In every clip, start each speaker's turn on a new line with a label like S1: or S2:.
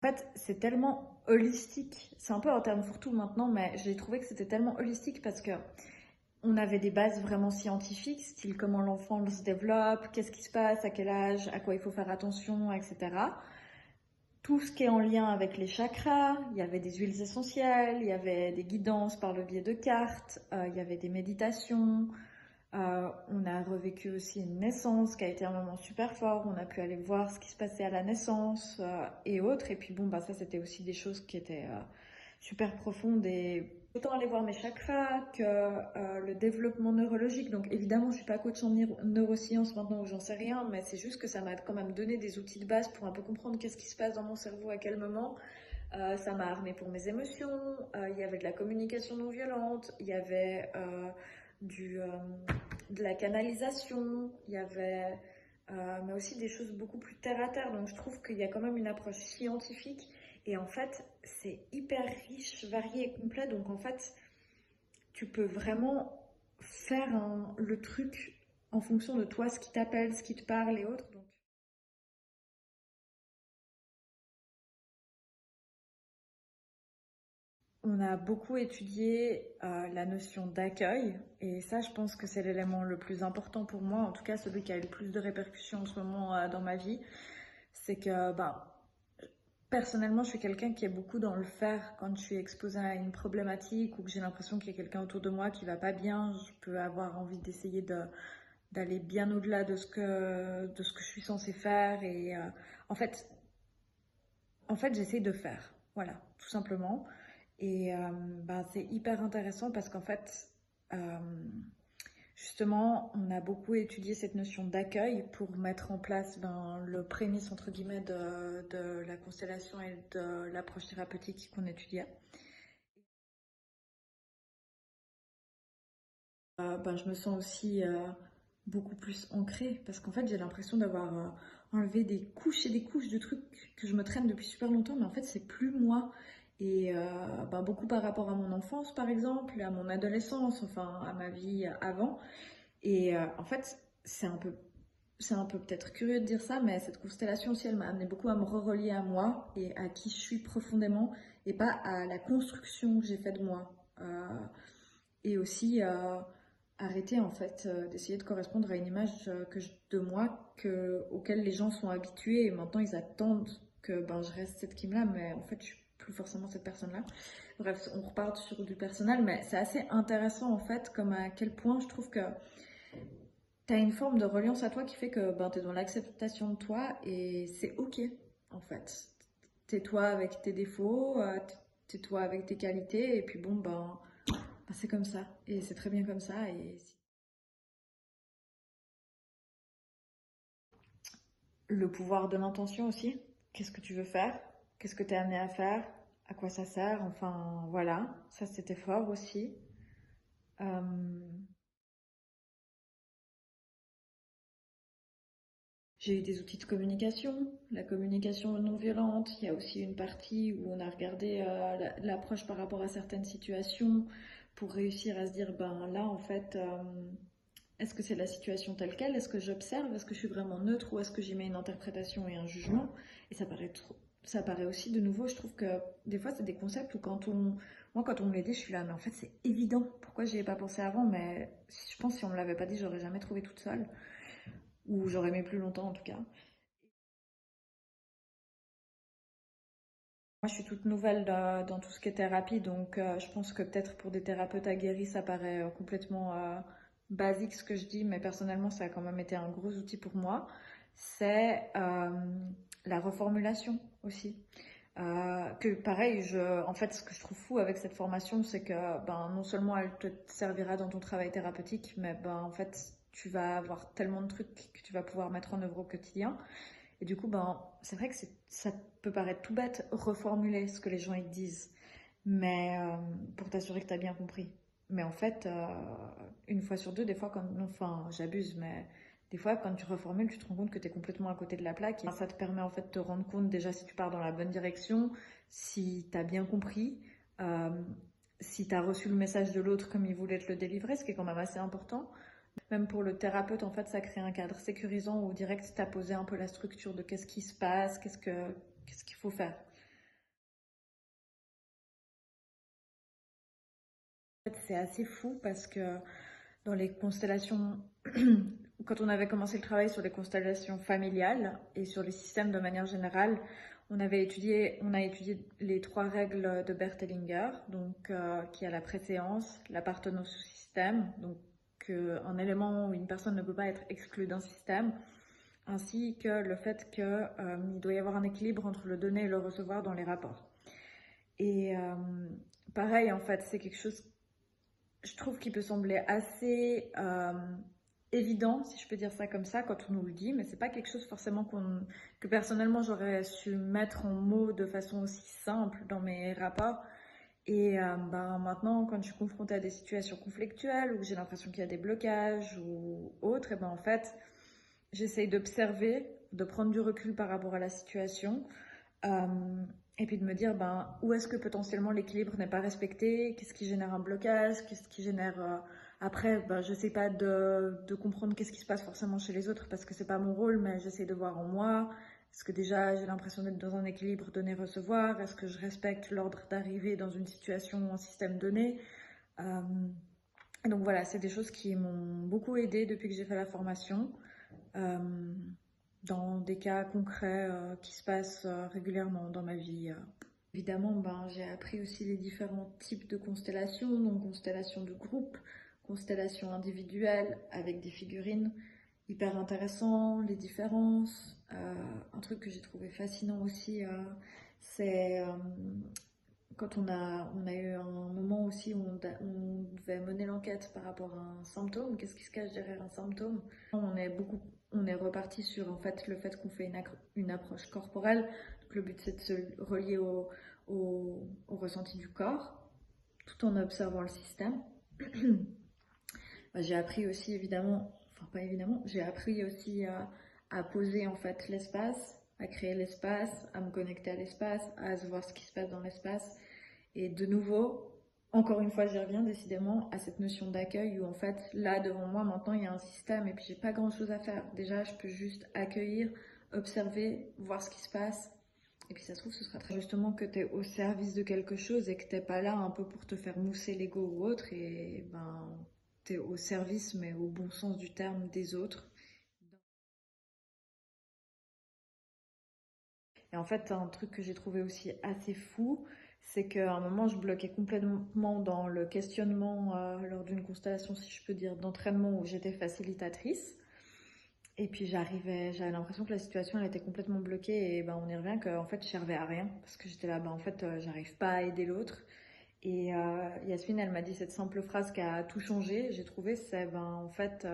S1: En fait, c'est tellement holistique. C'est un peu un terme fourre-tout maintenant, mais j'ai trouvé que c'était tellement holistique parce que on avait des bases vraiment scientifiques, style comment l'enfant se développe, qu'est-ce qui se passe, à quel âge, à quoi il faut faire attention, etc. Tout ce qui est en lien avec les chakras, il y avait des huiles essentielles, il y avait des guidances par le biais de cartes, il y avait des méditations. On a revécu aussi une naissance qui a été un moment super fort. On a pu aller voir ce qui se passait à la naissance et autres. Et puis bon, bah ça c'était aussi des choses qui étaient super profondes et autant aller voir mes chakras que le développement neurologique. Donc évidemment, je suis pas coach en neurosciences maintenant ou j'en sais rien, mais c'est juste que ça m'a quand même donné des outils de base pour un peu comprendre qu'est-ce qui se passe dans mon cerveau à quel moment. Ça m'a armé pour mes émotions. Il y avait de la communication non violente. Il y avait du, de la canalisation. Il y avait mais aussi des choses beaucoup plus terre à terre. Donc je trouve qu'il y a quand même une approche scientifique. Et en fait, c'est hyper riche, varié et complet. Donc en fait, tu peux vraiment faire le truc en fonction de toi, ce qui t'appelle, ce qui te parle et autres. Donc, on a beaucoup étudié la notion d'accueil et ça, je pense que c'est l'élément le plus important pour moi, en tout cas celui qui a eu le plus de répercussions en ce moment dans ma vie. C'est que personnellement, je suis quelqu'un qui est beaucoup dans le faire quand je suis exposée à une problématique ou que j'ai l'impression qu'il y a quelqu'un autour de moi qui va pas bien. Je peux avoir envie d'essayer d'aller bien au-delà de ce que je suis censée faire et en fait, j'essaie de faire, voilà, tout simplement. Et c'est hyper intéressant parce qu'en fait, euh, justement, on a beaucoup étudié cette notion d'accueil pour mettre en place le prémisse entre guillemets de la constellation et de l'approche thérapeutique qu'on étudiait. Je me sens aussi beaucoup plus ancrée parce qu'en fait j'ai l'impression d'avoir enlevé des couches et des couches de trucs que je me traîne depuis super longtemps, mais en fait c'est plus moi. Et beaucoup par rapport à mon enfance par exemple, à mon adolescence, enfin à ma vie avant. Et en fait c'est un peu peut-être curieux de dire ça, mais cette constellation aussi elle m'a amené beaucoup à me relier à moi et à qui je suis profondément et pas à la construction que j'ai faite de moi. Et aussi arrêter en fait d'essayer de correspondre à une image de moi auquel les gens sont habitués et maintenant ils attendent que je reste cette Kim là, mais en fait je suis plus forcément cette personne là. Bref, on repart sur du personnel, mais c'est assez intéressant en fait comme à quel point je trouve que tu as une forme de reliance à toi qui fait que tu es dans l'acceptation de toi et c'est ok en fait. T'es toi avec tes défauts, t'es toi avec tes qualités et puis c'est comme ça et c'est très bien comme ça. Et le pouvoir de l'intention aussi. Qu'est-ce que tu veux faire? Qu'est-ce que tu es amené à faire? À quoi ça sert? Enfin, voilà. Ça, c'était fort aussi. Euh, j'ai eu des outils de communication. La communication non violente. Il y a aussi une partie où on a regardé l'approche par rapport à certaines situations pour réussir à se dire, là, en fait, est-ce que c'est la situation telle quelle? Est-ce que j'observe? Est-ce que je suis vraiment neutre ou est-ce que j'y mets une interprétation et un jugement? Et ça paraît aussi de nouveau, je trouve que des fois c'est des concepts où moi quand on me les dit, je suis là, mais en fait c'est évident. Pourquoi j'y ai pas pensé avant? Mais je pense que si on me l'avait pas dit, j'aurais jamais trouvé toute seule. Ou j'aurais mis plus longtemps en tout cas. Moi je suis toute nouvelle dans tout ce qui est thérapie, donc je pense que peut-être pour des thérapeutes aguerris, ça paraît complètement basique ce que je dis, mais personnellement ça a quand même été un gros outil pour moi. C'est la reformulation aussi. Que pareil, en fait, ce que je trouve fou avec cette formation, c'est que non seulement elle te servira dans ton travail thérapeutique, mais en fait, tu vas avoir tellement de trucs que tu vas pouvoir mettre en œuvre au quotidien. Et du coup, c'est vrai que ça peut paraître tout bête, reformuler ce que les gens ils te disent, mais pour t'assurer que tu as bien compris. Mais en fait, une fois sur deux, des fois, enfin, j'abuse, mais des fois, quand tu reformules, tu te rends compte que tu es complètement à côté de la plaque. Et ça te permet en fait de te rendre compte déjà si tu pars dans la bonne direction, si tu as bien compris, euh, si tu as reçu le message de l'autre comme il voulait te le délivrer, ce qui est quand même assez important. Même pour le thérapeute, en fait, ça crée un cadre sécurisant où direct, tu as posé un peu la structure de qu'est-ce qui se passe, qu'est-ce qu'il faut faire. C'est assez fou parce que dans les constellations, quand on avait commencé le travail sur les constellations familiales et sur les systèmes de manière générale, on a étudié les 3 règles de Bert Hellinger, donc qui a la préséance, l'appartenance au système, donc un élément où une personne ne peut pas être exclue d'un système, ainsi que le fait qu'il doit y avoir un équilibre entre le donner et le recevoir dans les rapports. Et pareil, en fait, c'est quelque chose, je trouve, qui peut sembler assez évident, si je peux dire ça comme ça, quand on nous le dit, mais c'est pas quelque chose forcément que personnellement j'aurais su mettre en mots de façon aussi simple dans mes rapports. Et maintenant, quand je suis confrontée à des situations conflictuelles où j'ai l'impression qu'il y a des blocages ou autres, et en fait, j'essaye d'observer, de prendre du recul par rapport à la situation, et puis de me dire où est-ce que potentiellement l'équilibre n'est pas respecté, qu'est-ce qui génère un blocage, qu'est-ce qui génère... Après, je sais pas de comprendre qu'est-ce qui se passe forcément chez les autres parce que c'est pas mon rôle, mais j'essaie de voir en moi. Est-ce que déjà j'ai l'impression d'être dans un équilibre donner-recevoir? Est-ce que je respecte l'ordre d'arrivée dans une situation, un système donné? Donc voilà, c'est des choses qui m'ont beaucoup aidée depuis que j'ai fait la formation. Dans des cas concrets qui se passent régulièrement dans ma vie. Évidemment, j'ai appris aussi les différents types de constellations, donc constellations de groupe, constellations individuelles avec des figurines, hyper intéressant, les différences. Un truc que j'ai trouvé fascinant aussi, c'est quand on a eu un moment aussi où on devait mener l'enquête par rapport à un symptôme, qu'est-ce qui se cache derrière un symptôme. On est reparti sur en fait le fait qu'on fait une approche corporelle. Donc le but c'est de se relier au ressenti du corps, tout en observant le système. J'ai appris aussi évidemment, enfin pas évidemment, j'ai appris aussi à poser en fait l'espace, à créer l'espace, à me connecter à l'espace, à se voir ce qui se passe dans l'espace. Et de nouveau, encore une fois, j'y reviens décidément à cette notion d'accueil où en fait, là devant moi maintenant, il y a un système et puis j'ai pas grand chose à faire. Déjà, je peux juste accueillir, observer, voir ce qui se passe. Et puis ça se trouve, ce sera très justement que tu es au service de quelque chose et que t'es pas là un peu pour te faire mousser l'ego ou autre. Et tu es au service, mais au bon sens du terme, des autres. Et en fait, un truc que j'ai trouvé aussi assez fou, c'est qu'à un moment, je bloquais complètement dans le questionnement lors d'une constellation, si je peux dire, d'entraînement où j'étais facilitatrice. Et puis j'avais l'impression que la situation elle était complètement bloquée et on y revient qu'en fait je servais à rien parce que j'étais là, en fait j'arrive pas à aider l'autre. Et Yasmine elle m'a dit cette simple phrase qui a tout changé, j'ai trouvé, c'est en fait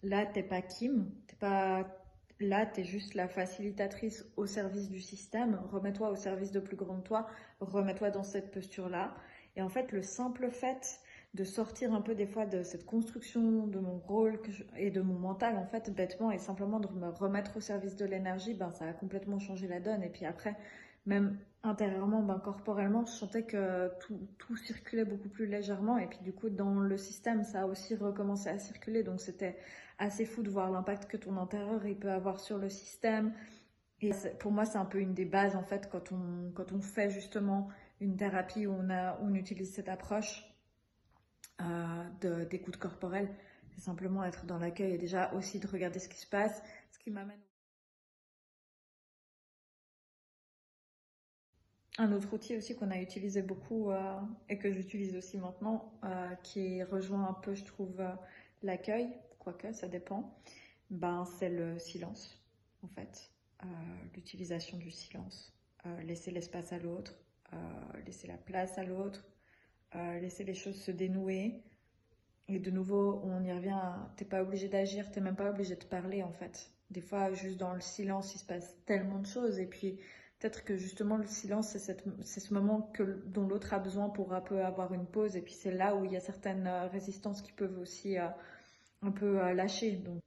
S1: là, t'es pas Kim, t'es pas là, t'es juste la facilitatrice au service du système. Remets-toi au service de plus grand de toi, remets-toi dans cette posture-là. Et en fait, le simple fait de sortir un peu des fois de cette construction de mon rôle et de mon mental, en fait, bêtement, et simplement de me remettre au service de l'énergie, ça a complètement changé la donne. Et puis après, même intérieurement, corporellement, je sentais que tout circulait beaucoup plus légèrement. Et puis du coup, dans le système, ça a aussi recommencé à circuler. Donc c'était assez fou de voir l'impact que ton intérieur il peut avoir sur le système. Et pour moi, c'est un peu une des bases en fait quand on fait justement une thérapie où on utilise cette approche d'écoute corporelle. C'est simplement être dans l'accueil et déjà aussi de regarder ce qui se passe, ce qui m'amène. Un autre outil aussi qu'on a utilisé beaucoup et que j'utilise aussi maintenant, qui rejoint un peu, je trouve, l'accueil, quoique ça dépend, c'est le silence, en fait. L'utilisation du silence. Laisser l'espace à l'autre, laisser la place à l'autre, laisser les choses se dénouer. Et de nouveau, on y revient, t'es pas obligé d'agir, t'es même pas obligé de parler en fait. Des fois, juste dans le silence, il se passe tellement de choses. Et puis, peut-être que justement, le silence, c'est ce moment dont l'autre a besoin pour un peu avoir une pause. Et puis, c'est là où il y a certaines résistances qui peuvent aussi un peu lâcher. Donc,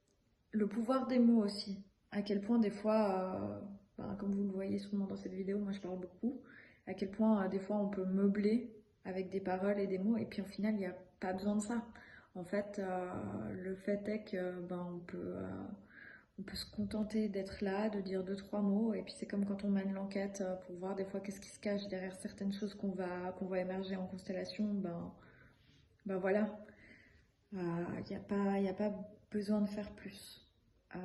S1: le pouvoir des mots aussi. À quel point, des fois, comme vous le voyez sûrement dans cette vidéo, moi je parle beaucoup. À quel point, des fois, on peut meubler avec des paroles et des mots. Et puis, au final, il n'y a pas besoin de ça. En fait, le fait est que on peut se contenter d'être là, de dire deux, trois mots. Et puis c'est comme quand on mène l'enquête pour voir des fois qu'est-ce qui se cache derrière certaines choses qu'on va émerger en constellation. ben voilà, y a pas besoin de faire plus. Euh,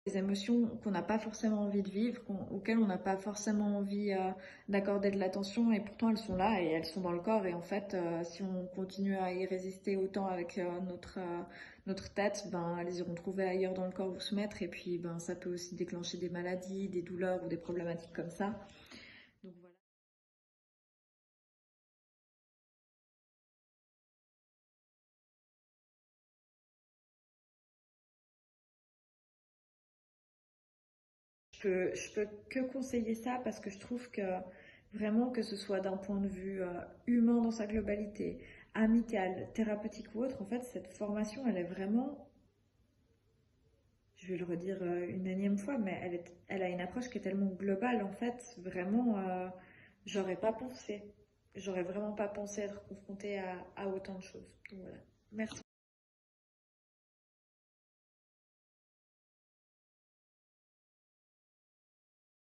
S1: des émotions qu'on n'a pas forcément envie de vivre, auxquelles on n'a pas forcément envie d'accorder de l'attention, et pourtant elles sont là et elles sont dans le corps. Et en fait, si on continue à y résister autant avec notre tête, ben, elles iront trouver ailleurs dans le corps où se mettre. Et puis ben, ça peut aussi déclencher des maladies, des douleurs ou des problématiques comme ça. Donc voilà. Je peux que conseiller ça parce que je trouve que vraiment, que ce soit d'un point de vue humain dans sa globalité, amical, thérapeutique ou autre, en fait, cette formation, elle est vraiment, je vais le redire une énième fois, mais elle a une approche qui est tellement globale, en fait, vraiment, j'aurais pas pensé, j'aurais vraiment pas pensé être confrontée à autant de choses. Donc voilà. Merci.